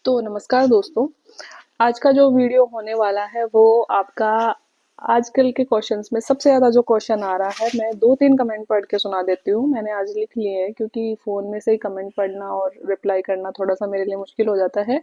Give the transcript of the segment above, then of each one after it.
तो नमस्कार दोस्तों। आज का जो वीडियो होने वाला है वो आपका आजकल के क्वेश्चंस में सबसे ज़्यादा जो क्वेश्चन आ रहा है, मैं 2-3 कमेंट पढ़ के सुना देती हूँ। मैंने आज लिख लिए हैं क्योंकि फ़ोन में से ही कमेंट पढ़ना और रिप्लाई करना थोड़ा-सा मेरे लिए मुश्किल हो जाता है।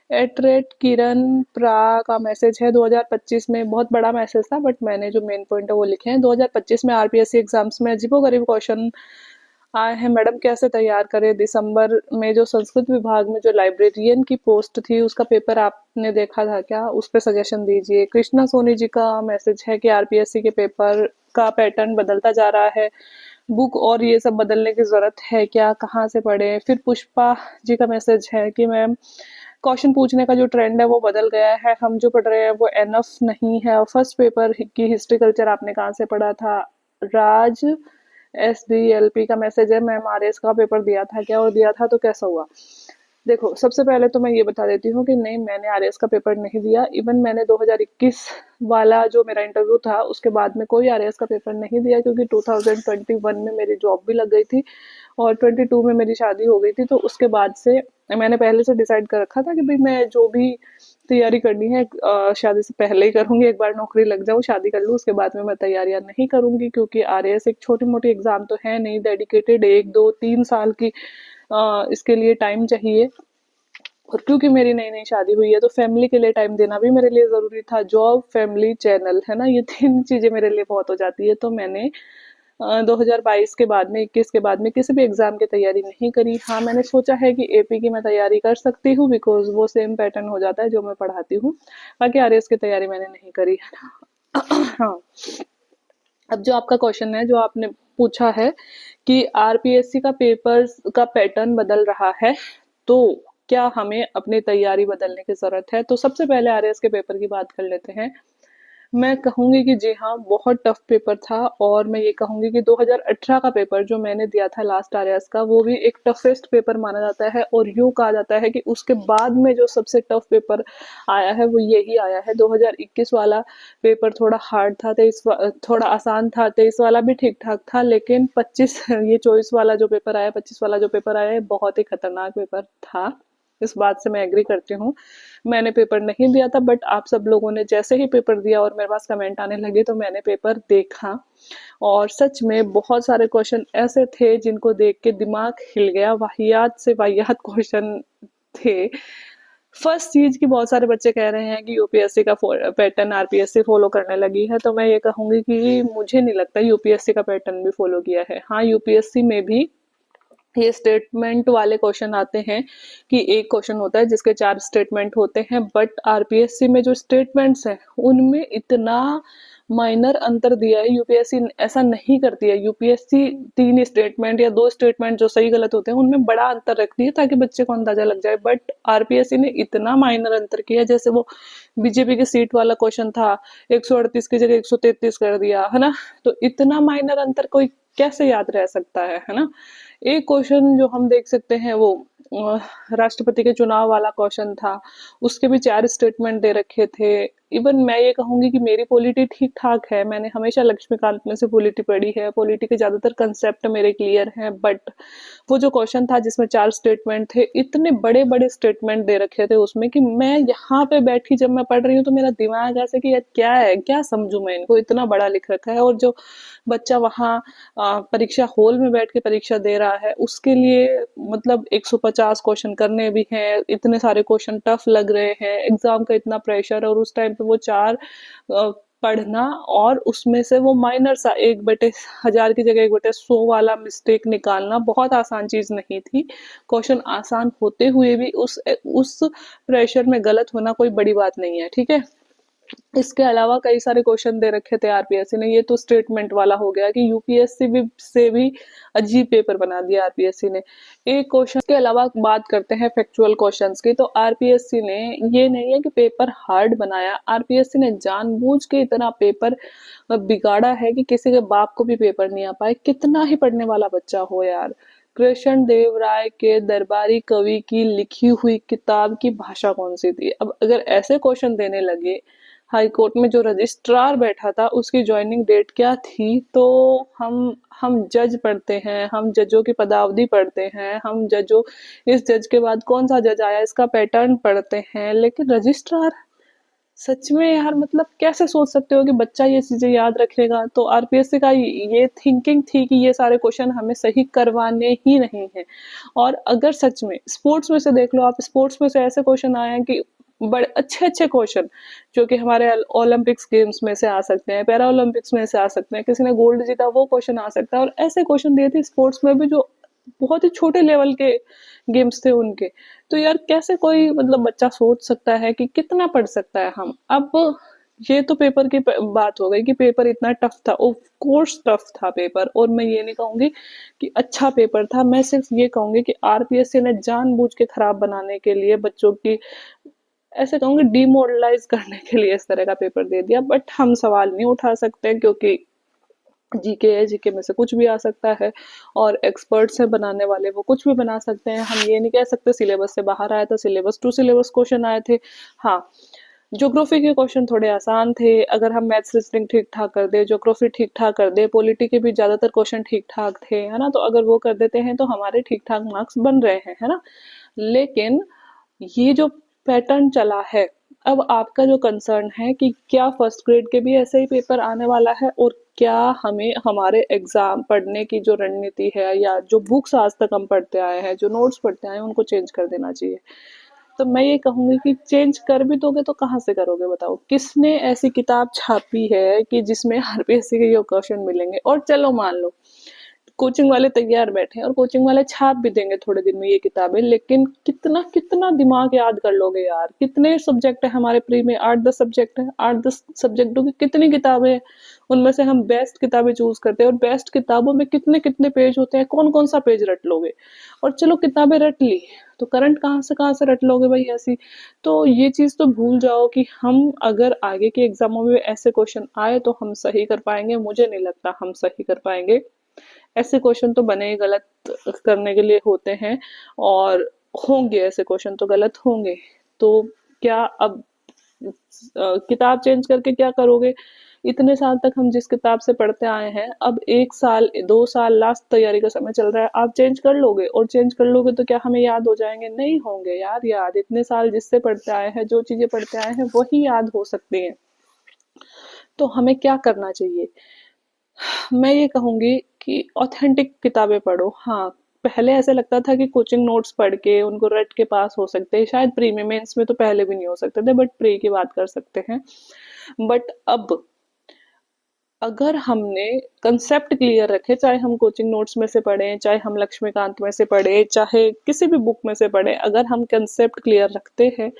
@किरण प्रा का मैसेज है 2025 में, बहुत बड़ा मैसेज था बट मैंने जो मेन पॉइंट है वो लिखे हैं। 2025 में आरपीएससी एग्जाम्स में अजीबोगरीब क्वेश्चन आए हैं मैडम, कैसे तैयार करें। दिसंबर में जो संस्कृत विभाग में जो लाइब्रेरियन की पोस्ट थी उसका पेपर आपने देखा था क्या, उस पर सजेशन दीजिए। कृष्णा सोनी जी का मैसेज है कि आरपीएससी के पेपर का पैटर्न बदलता जा रहा है, बुक और ये सब बदलने की जरूरत है क्या, कहाँ से पढ़े। फिर पुष्पा जी का मैसेज है कि मैम क्वेश्चन पूछने का जो ट्रेंड है वो बदल गया है, हम जो पढ़ रहे हैं वो एनफ नहीं है। और फर्स्ट पेपर की हिस्ट्री कल्चर आपने कहाँ से पढ़ा था। राज SDLP का मैसेज है, मैम आरएस का पेपर दिया था क्या और दिया था तो कैसा हुआ। देखो, सबसे पहले तो मैं ये बता देती हूँ कि नहीं, मैंने आरएस का पेपर नहीं दिया। इवन मैंने 2021 वाला जो मेरा इंटरव्यू था उसके बाद में कोई आरएस का पेपर नहीं दिया, क्योंकि 2021 में मेरी जॉब भी लग गई थी और 22 में मेरी शादी हो गई थी। तो उसके बाद से मैंने पहले से डिसाइड कर रखा था कि भाई मैं जो भी तैयारी करनी है शादी से पहले ही करूंगी। एक बार नौकरी लग जाऊँ, शादी कर लूँ, उसके बाद में मैं तैयारियां नहीं करूंगी, क्योंकि आरएएस एक छोटी मोटी एग्जाम तो है नहीं। डेडिकेटेड 1 2 3 साल की इसके लिए टाइम चाहिए। और क्योंकि मेरी नई नई शादी हुई है तो फैमिली के लिए टाइम देना भी मेरे लिए जरूरी था। जॉब, फैमिली, चैनल, है ना, ये 3 चीजें मेरे लिए बहुत हो जाती है। तो मैंने 2022 के बाद में, 21 के बाद में किसी भी एग्जाम की तैयारी नहीं करी। हाँ, मैंने सोचा है कि एपी की मैं तैयारी कर सकती हूँ, बिकॉज वो सेम पैटर्न हो जाता है जो मैं पढ़ाती हूँ। बाकी आरएस की तैयारी मैंने नहीं करी है। हाँ, अब जो आपका क्वेश्चन है जो आपने पूछा है कि आरपीएससी का पेपर का पैटर्न बदल रहा है, तो क्या हमें अपनी तैयारी बदलने की जरूरत है। तो सबसे पहले आरएएस के पेपर की बात कर लेते हैं। मैं कहूंगी कि जी हाँ, बहुत टफ पेपर था। और मैं ये कहूंगी कि 2018 का पेपर जो मैंने दिया था लास्ट आरएएस का, वो भी एक टफेस्ट पेपर माना जाता है। और यूं कहा जाता है कि उसके बाद में जो सबसे टफ पेपर आया है वो यही आया है। 2021 वाला पेपर थोड़ा हार्ड था, थोड़ा आसान था, 23 वाला भी ठीक ठाक था, लेकिन 25 ये 24 वाला जो पेपर आया, 25 वाला जो पेपर आया है, बहुत ही खतरनाक पेपर था। इस बात से मैं एग्री करती हूँ। मैंने पेपर नहीं दिया था, बट आप सब लोगों ने जैसे ही पेपर दिया और मेरे पास कमेंट आने लगे तो मैंने पेपर देखा। और सच में बहुत सारे क्वेश्चन ऐसे थे जिनको देख के दिमाग हिल गया। वाहियात से वाहियात क्वेश्चन थे। फर्स्ट चीज की, बहुत सारे बच्चे कह रहे हैं कि यूपीएससी का पैटर्न आरपीएससी फॉलो करने लगी है। तो मैं ये कहूंगी कि मुझे नहीं लगता यूपीएससी का पैटर्न भी फॉलो किया है। हाँ, यूपीएससी में भी ये स्टेटमेंट वाले क्वेश्चन आते हैं कि एक क्वेश्चन होता है जिसके 4 स्टेटमेंट होते हैं, बट आरपीएससी में जो स्टेटमेंट्स हैं उनमें इतना माइनर अंतर दिया है। यूपीएससी ऐसा नहीं करती है। यूपीएससी 3 स्टेटमेंट या 2 स्टेटमेंट जो सही गलत होते हैं उनमें बड़ा अंतर रखती है ताकि बच्चे को अंदाजा लग जाए। बट आरपीएससी ने इतना माइनर अंतर किया, जैसे वो बीजेपी की सीट वाला क्वेश्चन था, 138 की जगह 133 कर दिया, है ना। तो इतना माइनर अंतर कोई कैसे याद रह सकता है ना। एक क्वेश्चन जो हम देख सकते हैं वो राष्ट्रपति के चुनाव वाला क्वेश्चन था, उसके भी 4 स्टेटमेंट दे रखे थे। इवन मैं ये कहूंगी कि मेरी पॉलिटी ठीक ठाक है, मैंने हमेशा लक्ष्मीकांत में से पॉलिटी पढ़ी है, पॉलिटी के ज्यादातर कंसेप्ट मेरे क्लियर हैं। बट वो जो क्वेश्चन था जिसमें 4 स्टेटमेंट थे, इतने बड़े बड़े स्टेटमेंट दे रखे थे उसमें कि मैं यहाँ पे बैठी जब मैं पढ़ रही हूँ तो मेरा दिमाग ऐसे कि यार क्या है, क्या समझू मैं इनको, इतना बड़ा लिख रखा है। और जो बच्चा वहाँ परीक्षा हॉल में बैठ के परीक्षा दे रहा है उसके लिए मतलब 150 क्वेश्चन करने भी हैं, इतने सारे क्वेश्चन टफ लग रहे हैं, एग्जाम का इतना प्रेशर, और उस टाइम पे वो 4 पढ़ना, और उसमें से वो माइनर सा 1/1000 की जगह 1/100 वाला मिस्टेक निकालना बहुत आसान चीज नहीं थी। क्वेश्चन आसान होते हुए भी उस प्रेशर में गलत होना कोई बड़ी बात नहीं है, ठीक है। इसके अलावा कई सारे क्वेश्चन दे रखे थे आरपीएससी ने। ये तो स्टेटमेंट वाला हो गया कि यूपीएससी भी से भी अजीब पेपर बना दिया आरपीएससी ने। एक क्वेश्चन के अलावा बात करते हैं फैक्चुअल क्वेश्चंस की। तो आरपीएससी ने, ये नहीं है कि पेपर हार्ड बनाया, आरपीएससी ने जानबूझ के इतना पेपर बिगाड़ा है कि किसी के बाप को भी पेपर नहीं आ पाए, कितना ही पढ़ने वाला बच्चा हो यार। कृष्ण देव राय के दरबारी कवि की लिखी हुई किताब की भाषा कौन सी थी। अब अगर ऐसे क्वेश्चन देने लगे, हाई कोर्ट में जो रजिस्ट्रार बैठा था उसकी ज्वाइनिंग डेट क्या थी, तो हम हम जज पढ़ते हैं, हम जजों की पदावली पढ़ते हैं, हम जजों, इस जज के बाद कौन सा जज आया इसका पैटर्न पढ़ते हैं, लेकिन रजिस्ट्रार, सच में यार मतलब कैसे सोच सकते हो कि बच्चा ये चीजें याद रखेगा। तो आरपीएससी का ये थिंकिंग थी कि ये सारे क्वेश्चन हमें सही करवाने ही नहीं है। और अगर सच में स्पोर्ट्स में से देख लो आप, स्पोर्ट्स में से ऐसे क्वेश्चन आए हैं कि बड़े अच्छे अच्छे क्वेश्चन जो कि हमारे ओलंपिक्स गेम्स में से आ सकते हैं, पैरा ओलंपिक्स में से आ सकते हैं, किसी ने गोल्ड जीता वो क्वेश्चन आ सकता है। और ऐसे क्वेश्चन दिए थे स्पोर्ट्स में भी जो बहुत ही छोटे लेवल के गेम्स थे उनके। तो यार कैसे कोई मतलब बच्चा सोच सकता है कि कितना पढ़ सकता है हम। अब ये तो पेपर की बात हो गई कि पेपर इतना टफ था, ऑफ कोर्स टफ था पेपर, और मैं ये नहीं कहूंगी कि अच्छा पेपर था, मैं सिर्फ ये कहूंगी कि आरपीएससी ने जानबूझ के खराब बनाने के लिए बच्चों की, ऐसे कहूंगी डिमोरलाइज करने के लिए इस तरह का पेपर दे दिया। बट हम सवाल नहीं उठा सकते क्योंकि जीके है, जीके में से कुछ भी आ सकता है, और एक्सपर्ट्स है बनाने वाले, वो कुछ भी बना सकते हैं। हम ये नहीं कह सकते सिलेबस से बाहर आया था, सिलेबस टू सिलेबस क्वेश्चन आए थे। हाँ, ज्योग्राफी के क्वेश्चन थोड़े आसान थे, अगर हम मैथ्स रीजनिंग ठीक ठाक कर दे, ज्योग्राफी ठीक ठाक कर दे, पॉलिटी के भी ज्यादातर क्वेश्चन ठीक ठाक थे, है ना। तो अगर वो कर देते हैं तो हमारे ठीक ठाक मार्क्स बन रहे हैं, है ना। लेकिन ये जो पैटर्न चला है, अब आपका जो कंसर्न है कि क्या फर्स्ट ग्रेड के भी ऐसे ही पेपर आने वाला है, और क्या हमें हमारे एग्जाम पढ़ने की जो रणनीति है या जो बुक्स आज तक हम पढ़ते आए हैं, जो नोट्स पढ़ते आए हैं, उनको चेंज कर देना चाहिए। तो मैं ये कहूंगी कि चेंज कर भी दोगे तो कहाँ से करोगे बताओ, किसने ऐसी किताब छापी है कि जिसमें आरपीएससी के ये क्वेश्चन मिलेंगे। और चलो मान लो कोचिंग वाले तैयार बैठे हैं और कोचिंग वाले छाप भी देंगे थोड़े दिन में ये किताबें, लेकिन कितना कितना दिमाग याद कर लोगे यार। कितने सब्जेक्ट है हमारे प्री में, 8-10 सब्जेक्ट है, 8-10 सब्जेक्टों की कितनी किताबें हैं, उनमें से हम बेस्ट किताबें चूज करते हैं, और बेस्ट किताबों में कितने कितने पेज होते हैं, कौन कौन सा पेज रट लोगे। और चलो किताबें रट ली, तो करंट कहाँ से रट लोगे भाई ऐसी। तो ये चीज तो भूल जाओ कि हम अगर आगे के एग्जामों में ऐसे क्वेश्चन आए तो हम सही कर पाएंगे, मुझे नहीं लगता हम सही कर पाएंगे। ऐसे क्वेश्चन तो बने ही गलत करने के लिए होते हैं, और होंगे ऐसे क्वेश्चन तो गलत होंगे। तो क्या अब किताब चेंज करके क्या करोगे। इतने साल तक हम जिस किताब से पढ़ते आए हैं, अब 1 साल 2 साल लास्ट तैयारी का समय चल रहा है, आप चेंज कर लोगे, और चेंज कर लोगे तो क्या हमें याद हो जाएंगे, नहीं होंगे यार याद। इतने साल जिससे पढ़ते आए हैं, जो चीजें पढ़ते आए हैं वही याद हो सकती हैं। तो हमें क्या करना चाहिए, मैं ये कहूंगी कि ऑथेंटिक किताबें पढ़ो। हाँ, पहले ऐसे लगता था कि कोचिंग नोट्स पढ़ के उनको रट के पास हो सकते हैं, शायद प्री में, मेंस में तो पहले भी नहीं हो सकते थे, बट प्री की बात कर सकते हैं। बट अब अगर हमने कंसेप्ट क्लियर रखे, चाहे हम कोचिंग नोट्स में से पढ़ें, चाहे हम लक्ष्मीकांत में से पढ़े, चाहे किसी भी बुक में से पढ़े, अगर हम कंसेप्ट क्लियर रखते हैं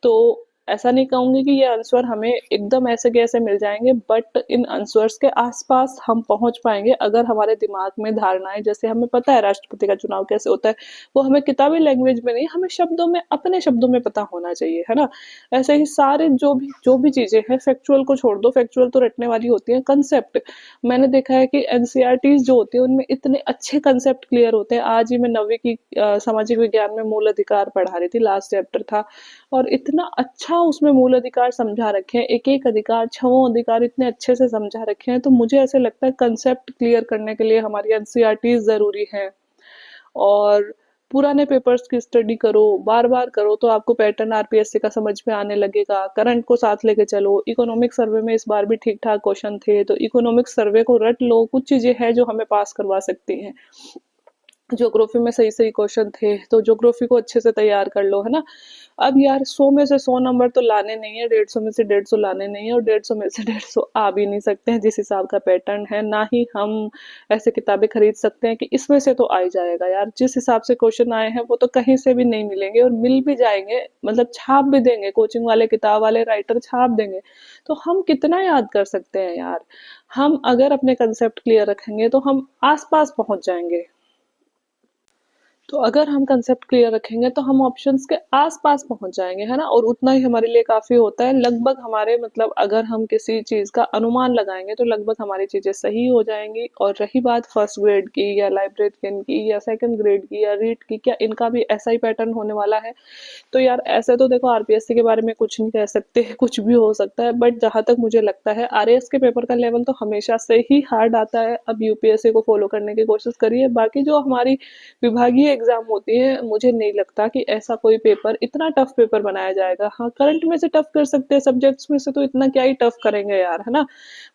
तो ऐसा नहीं कहूंगी कि ये आंसर हमें एकदम ऐसे के ऐसे मिल जाएंगे, बट इन आंसर्स के आसपास हम पहुंच पाएंगे अगर हमारे दिमाग में धारणाएं, जैसे हमें पता है राष्ट्रपति का चुनाव कैसे होता है, वो हमें किताबी लैंग्वेज में नहीं, हमें शब्दों में, अपने शब्दों में पता होना चाहिए, है ना। ऐसे ही सारे जो भी चीजें हैं, फैक्चुअल को छोड़ दो, फैक्चुअल तो रटने वाली होती है, कंसेप्ट मैंने देखा है कि एनसीईआरटी जो होती है उनमें इतने अच्छे कंसेप्ट क्लियर होते हैं। आज ही मैं 9वीं की सामाजिक विज्ञान में मूल अधिकार पढ़ा रही थी, लास्ट चैप्टर था, और इतना अच्छा उसमें मूल अधिकार समझा रखे हैं, एक एक अधिकार, 6 अधिकार इतने अच्छे से समझा रखे हैं। तो मुझे ऐसे लगता है कंसेप्ट क्लियर करने के लिए हमारी एनसीईआरटी जरूरी है। और पुराने पेपर्स की स्टडी करो, बार बार करो, तो आपको पैटर्न आरपीएससी का समझ में आने लगेगा। करंट को साथ लेके चलो, इकोनॉमिक सर्वे में इस बार भी ठीक ठाक क्वेश्चन थे, तो इकोनॉमिक सर्वे को रट लो, कुछ चीजें हैं जो हमें पास करवा सकती हैं। ज्योग्राफी में सही सही क्वेश्चन थे, तो ज्योग्राफी को अच्छे से तैयार कर लो, है ना। अब यार 100 में से 100 नंबर तो लाने नहीं है, 150 में से 150 लाने नहीं है, और 150 में से 150 आ भी नहीं सकते हैं जिस हिसाब का पैटर्न है। ना ही हम ऐसे किताबें खरीद सकते हैं कि इसमें से तो आ ही जाएगा यार। जिस हिसाब से क्वेश्चन आए हैं वो तो कहीं से भी नहीं मिलेंगे, और मिल भी जाएंगे मतलब छाप भी देंगे, कोचिंग वाले किताब वाले राइटर छाप देंगे। तो हम कितना याद कर सकते हैं यार। हम अगर अपने कंसेप्ट क्लियर रखेंगे तो हम आस पास पहुंच जाएंगे। तो अगर हम कंसेप्ट क्लियर रखेंगे तो हम ऑप्शंस के आसपास पहुंच जाएंगे, है ना, और उतना ही हमारे लिए काफी होता है। लगभग हमारे मतलब अगर हम किसी चीज का अनुमान लगाएंगे तो लगभग हमारी चीजें सही हो जाएंगी। और रही बात फर्स्ट ग्रेड की या लाइब्रेरियन की या सेकंड ग्रेड की या रीट की, क्या इनका भी ऐसा ही पैटर्न होने वाला है? तो यार ऐसे तो देखो आरपीएससी के बारे में कुछ नहीं कह सकते, कुछ भी हो सकता है, बट जहां तक मुझे लगता है आरएएस के पेपर का लेवल तो हमेशा से ही हार्ड आता है। अब यूपीएससी को फॉलो करने की कोशिश करिए, बाकी जो हमारी विभागीय एग्जाम होती है मुझे नहीं लगता कि ऐसा कोई पेपर, इतना टफ पेपर बनाया जाएगा। हाँ, करंट में से टफ कर सकते हैं, सब्जेक्ट्स में से तो इतना क्या ही टफ करेंगे यार, है ना।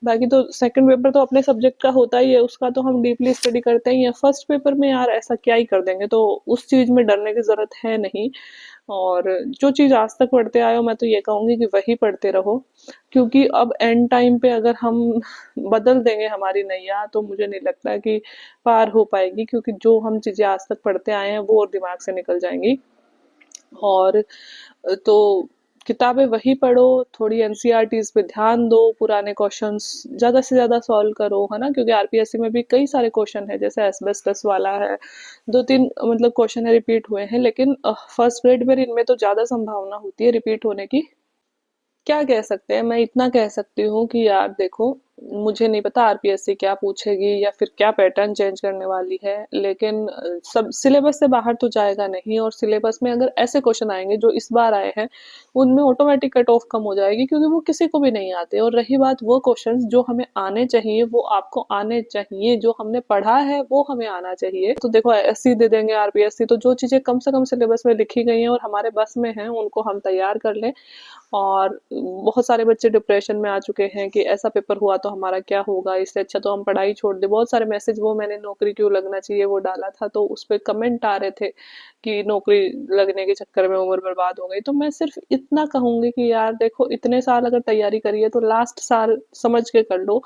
बाकी तो सेकंड पेपर तो अपने सब्जेक्ट का होता ही है, उसका तो हम डीपली स्टडी करते ही हैं। फर्स्ट पेपर में यार ऐसा क्या ही कर देंगे, तो उस चीज में डरने की जरूरत है नहीं। और जो चीज आज तक पढ़ते आए हो मैं तो ये कहूंगी कि वही पढ़ते रहो, क्योंकि अब एंड टाइम पे अगर हम बदल देंगे हमारी नैया तो मुझे नहीं लगता है कि पार हो पाएगी, क्योंकि जो हम चीजें आज तक पढ़ते आए हैं वो और दिमाग से निकल जाएंगी। और तो किताबें वही पढ़ो, थोड़ी एनसीईआरटीज पे ध्यान दो, पुराने क्वेश्चंस ज्यादा से ज्यादा सॉल्व करो, है ना, क्योंकि आरपीएससी में भी कई सारे क्वेश्चन है, जैसे एस्बेस्टस वाला है, दो तीन मतलब क्वेश्चन है रिपीट हुए हैं, लेकिन फर्स्ट ग्रेड में इनमें तो ज्यादा संभावना होती है रिपीट होने की। क्या कह सकते हैं, मैं इतना कह सकती हूँ कि यार देखो, मुझे नहीं पता आरपीएससी क्या पूछेगी या फिर क्या पैटर्न चेंज करने वाली है, लेकिन सब सिलेबस से बाहर तो जाएगा नहीं। और सिलेबस में अगर ऐसे क्वेश्चन आएंगे जो इस बार आए हैं, उनमें ऑटोमेटिक कट ऑफ कम हो जाएगी, क्योंकि वो किसी को भी नहीं आते। और रही बात वो क्वेश्चंस जो हमें आने चाहिए, वो आपको आने चाहिए, जो हमने पढ़ा है वो हमें आना चाहिए। तो देखो एससी दे देंगे आरपीएससी, तो जो चीजें कम से कम सिलेबस में लिखी गई हैं और हमारे बस में हैं उनको हम तैयार कर लें। और बहुत सारे बच्चे डिप्रेशन में आ चुके हैं कि ऐसा पेपर हुआ तो हमारा क्या होगा, इससे अच्छा तो हम पढ़ाई छोड़ दे। बहुत सारे मैसेज, वो मैंने नौकरी क्यों लगना चाहिए वो डाला था, तो उस पर कमेंट आ रहे थे कि नौकरी लगने के चक्कर में उम्र बर्बाद हो गई। तो मैं सिर्फ इतना कहूंगी कि यार देखो, इतने साल अगर तैयारी करी है तो लास्ट साल समझ के कर लो,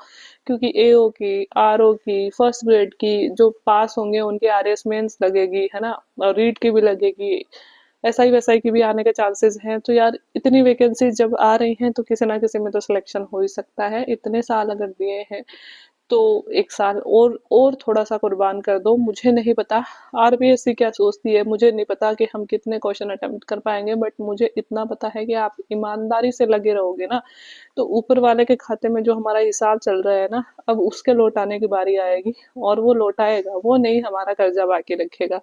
क्योंकि एओ की, आरओ की, फर्स्ट ग्रेड की जो पास होंगे उनके आरएस मेंस लगेगी, है ना, और रीट की भी लगेगी, एसआई वैसाई की भी आने के चांसेस हैं। तो यार इतनी वैकेंसी जब आ रही हैं तो किसी ना किसी में तो सिलेक्शन हो ही सकता है। इतने साल अगर दिए हैं तो एक साल और थोड़ा सा कुर्बान कर दो। मुझे नहीं पता आरपीएससी क्या सोचती है, मुझे नहीं पता कि हम कितने क्वेश्चन अटेम्प्ट कर पाएंगे, बट मुझे इतना पता है कि आप ईमानदारी से लगे रहोगे ना, तो ऊपर वाले के खाते में जो हमारा हिसाब चल रहा है ना, अब उसके लौटाने की बारी आएगी। और वो लौटाएगा, वो नहीं हमारा कर्जा बाकी रखेगा।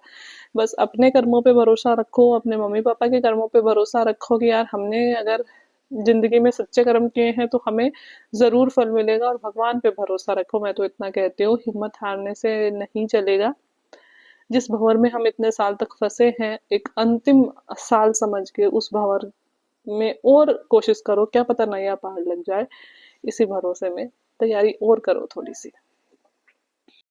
बस अपने कर्मों पे भरोसा रखो, अपने मम्मी पापा के कर्मों पे भरोसा रखो कि यार हमने अगर जिंदगी में सच्चे कर्म किए हैं तो हमें जरूर फल मिलेगा। और भगवान पे भरोसा रखो, मैं तो इतना कहती हूँ, हिम्मत हारने से नहीं चलेगा। जिस भंवर में हम इतने साल तक फंसे हैं, एक अंतिम साल समझ के उस भंवर में और कोशिश करो, क्या पता नया पहाड़ लग जाए। इसी भरोसे में तैयारी और करो थोड़ी सी।